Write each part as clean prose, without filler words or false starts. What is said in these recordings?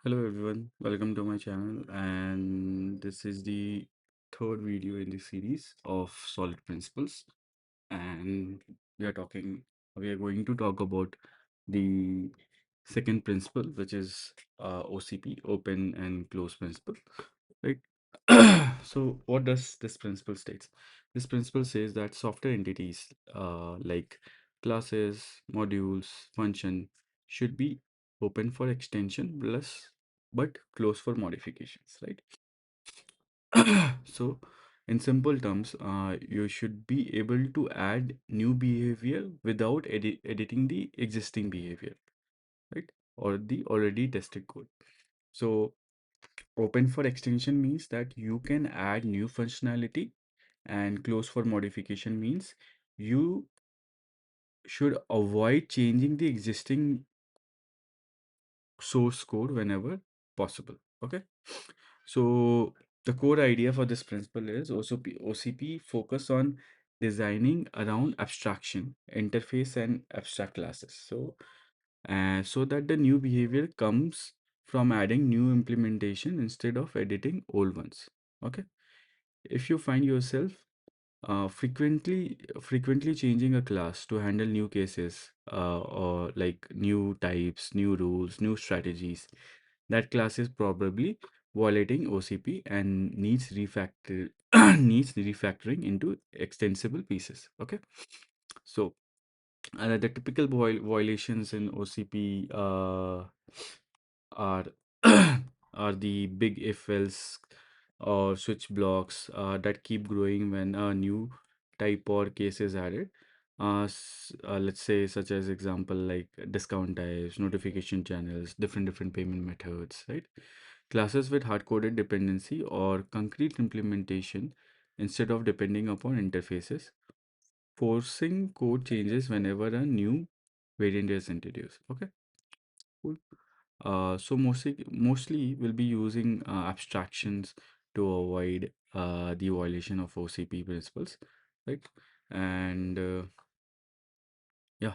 Hello everyone, welcome to my channel, and this is the third video in the series of solid principles. And we are talking we are going to talk about the second principle, which is OCP, open and close principle, right? So what does this principle states? This principle says that software entities like classes, modules, function should be open for extension plus but closed for modifications, right? So in simple terms, you should be able to add new behavior without editing the existing behavior, right? Or the already tested code. So open for extension means that you can add new functionality, and close for modification means you should avoid changing the existing source code whenever possible. Okay. So the core idea for this principle is OCP focus on designing around abstraction, interface, and abstract classes. So that the new behavior comes from adding new implementation instead of editing old ones. Okay. If you find yourself frequently changing a class to handle new cases, or like new types, new rules, new strategies, that class is probably violating OCP and needs needs refactoring into extensible pieces. Okay, so the typical violations in OCP are are the big if else or switch blocks that keep growing when a new type or case is added. Let's say such as example like discount types, notification channels, different payment methods, right? Classes with hard-coded dependency or concrete implementation instead of depending upon interfaces, forcing code changes whenever a new variant is introduced. Okay, cool. So mostly we'll be using abstractions to avoid the violation of OCP principles, right? And yeah,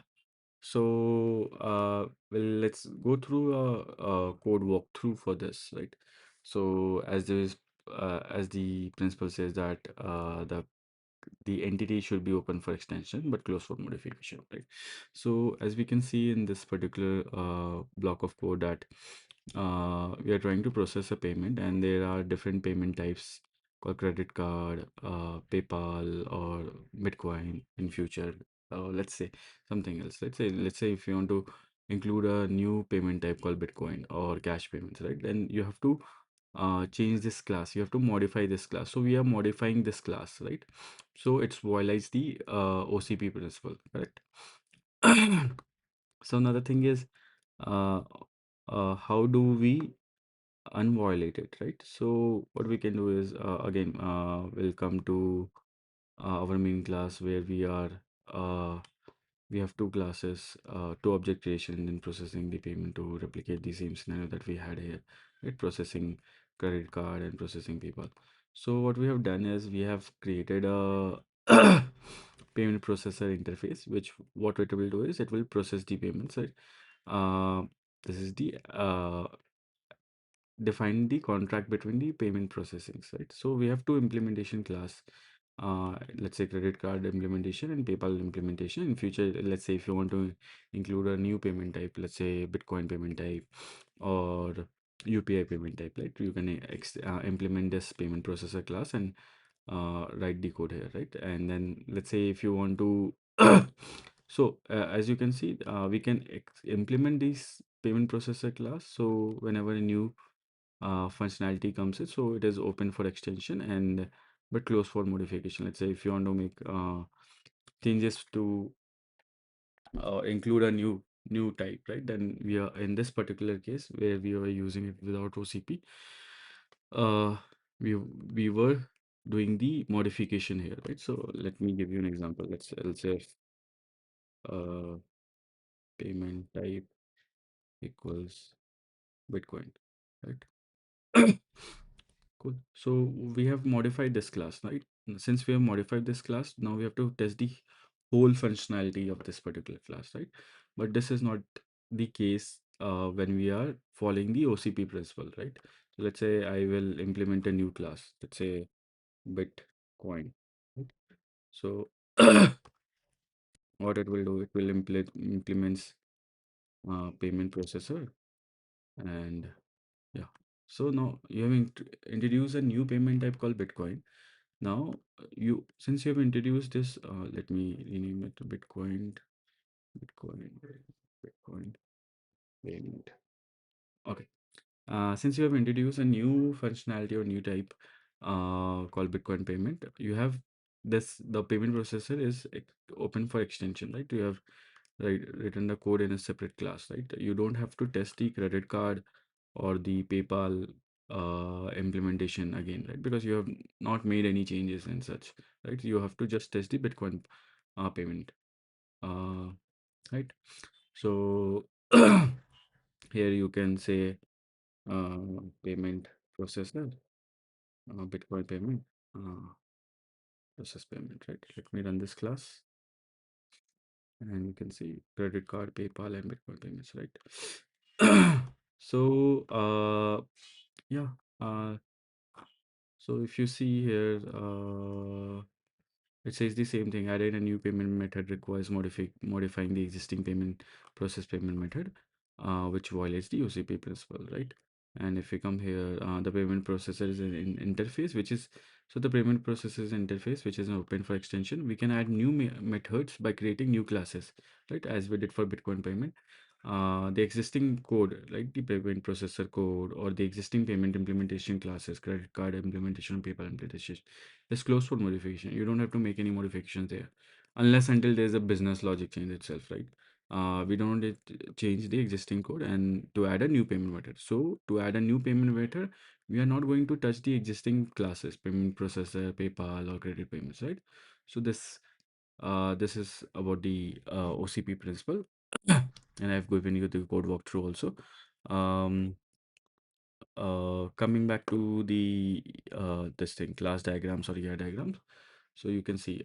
so well, let's go through a code walkthrough for this, right? So as the principle says that the entity should be open for extension but closed for modification, right? So as we can see in this particular block of code that we are trying to process a payment, and there are different payment types called credit card, PayPal, or Bitcoin in future. Let's say something else. Let's say if you want to include a new payment type called Bitcoin or cash payments, right? Then you have to change this class. You have to modify this class. So we are modifying this class, right? So it violates the OCP principle, correct? So another thing is uh, how do we unviolate it, right? So what we can do is again we'll come to our main class where uh, we have two classes, two object creation and then processing the payment to replicate the same scenario that we had here, right? Processing credit card and processing PayPal. So what we have done is we have created a payment processor interface, which what it will do is it will process the payments, right? Uh, this is the define the contract between the payment processings, right? So we have two implementation class, let's say credit card implementation and PayPal implementation. In future, let's say if you want to include a new payment type, let's say Bitcoin payment type or UPI payment type, right? You can implement this payment processor class and write the code here, right? And then let's say if you want to so as you can see, we can implement this payment processor class. So whenever a new functionality comes in, so it is open for extension and but closed for modification. Let's say if you want to make changes to include a new type, right? Then we are in this particular case where we are using it without OCP. uh we were doing the modification here, right? So let me give you an example. Let's say uh payment type equals Bitcoin, right? Cool. So we have modified this class, right? Since we have modified this class, now we have to test the whole functionality of this particular class, right? But this is not the case when we are following the OCP principle, right? So let's say I will implement a new class, let's say Bitcoin, right? So what it will do, it will implements payment processor, and yeah. So now you have introduced a new payment type called Bitcoin. Now you since you have introduced this, let me rename it to Bitcoin, Bitcoin payment. Okay. Since you have introduced a new functionality or new type called Bitcoin payment, you have the payment processor is open for extension, right? You have written the code in a separate class, right? You don't have to test the credit card or the PayPal implementation again, right? Because you have not made any changes and such, right? You have to just test the Bitcoin payment, uh, right? So here you can say payment processor, Bitcoin payment, process payment, right? Let me run this class, and you can see credit card, PayPal, and Bitcoin payments, right? So, yeah, uh, so if you see here, it says the same thing. Added a new payment method requires modifying the existing payment method, which violates the OCP principle, right? And if we come here, the payment processor is an interface, which is so the payment processor is an interface which is open for extension. We can add new methods by creating new classes, right? As we did for Bitcoin payment. The existing code, like the payment processor code or the existing payment implementation classes, credit card implementation, PayPal implementation, is closed for modification. You don't have to make any modifications there unless until there's a business logic change itself, right? We don't need to change the existing code and to add a new payment method. So to add a new payment method, we are not going to touch the existing classes, payment processor, PayPal, or credit payments, right? So this is about the OCP principle, and I've given you the code walkthrough also. Um, Coming back to the this thing, class diagrams or ER diagrams. So you can see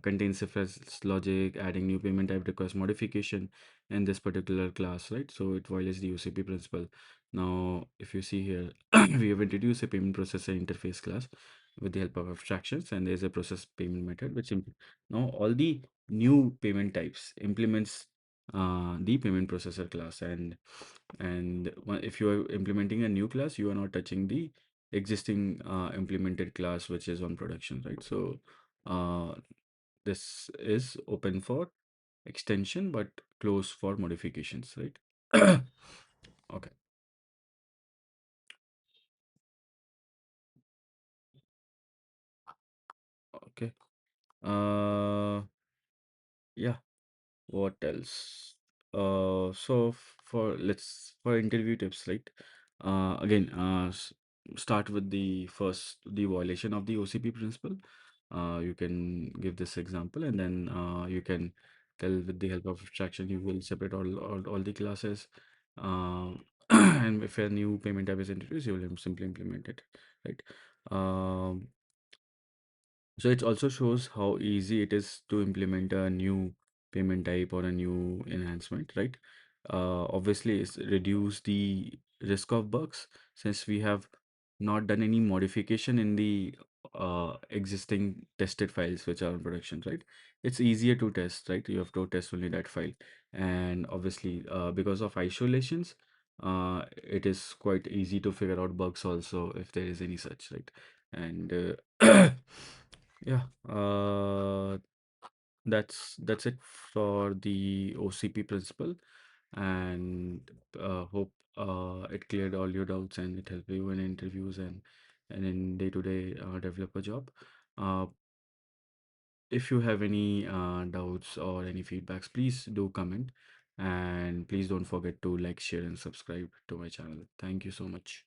contains if-else logic, adding new payment type requires modification in this particular class, right? So it violates the UCP principle. Now, if you see here, we have introduced a payment processor interface class with the help of abstractions, and there's a process payment method, which now all the new payment types implements the payment processor class, and if you are implementing a new class, you are not touching the existing implemented class which is on production, right? So uh, this is open for extension but closed for modifications, right? Okay. Okay. uh yeah, what else? So for let's for interview tips, right? Again, start with the violation of the OCP principle. You can give this example, and then you can tell with the help of abstraction, you will separate all the classes. And if a new payment type is introduced, you will simply implement it, right? Um, so it also shows how easy it is to implement a new payment type or a new enhancement, right? Obviously, it's reduce the risk of bugs since we have not done any modification in the existing tested files which are in production, right? It's easier to test, right? You have to test only that file. And obviously, because of isolations, it is quite easy to figure out bugs also if there is any such, right? And yeah, that's it for the OCP principle, and hope it cleared all your doubts and it helped you in interviews and in day-to-day developer job. Uh, if you have any doubts or any feedbacks, please do comment, and please don't forget to like, share, and subscribe to my channel. Thank you so much.